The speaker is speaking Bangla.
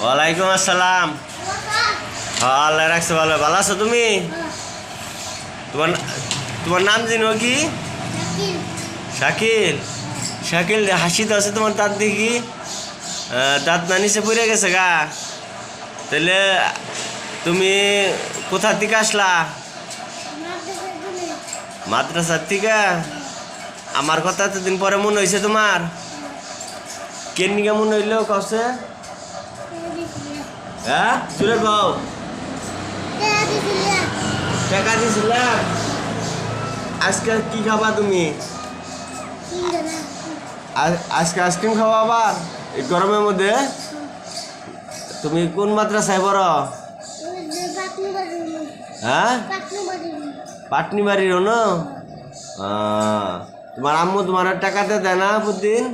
ওয়ালাইকুম আসসালাম। আল্লাহ রাখছে ভালো। ভালো আছো তুমি? তোমার তোমার নাম জানো কি? শাকিল। শাকিল হাসি তো আছে তোমার দাঁত দেখি। দাঁত না নিচে পড়ে গেছে গা। তাহলে তুমি কোথা থেকে আসলা? মাদ্রাসার থেকে। আমার কথা এতদিন পরে মনে হয়েছে তোমার? কেন নিকে মনে হইলো কছে? হ্যাঁ চলে কও। টাকা দিছিলাম। আজকে কি খাবা তুমি? আজকে আইসক্রিম খাওয়া আবার এই গরমের মধ্যে? তুমি কোন মাদ্রাসায় পড়ো? হ্যাঁ পাটনি বাড়ির না? তোমার আম্মু তোমার টাকাতে দেয় না প্রতিদিন?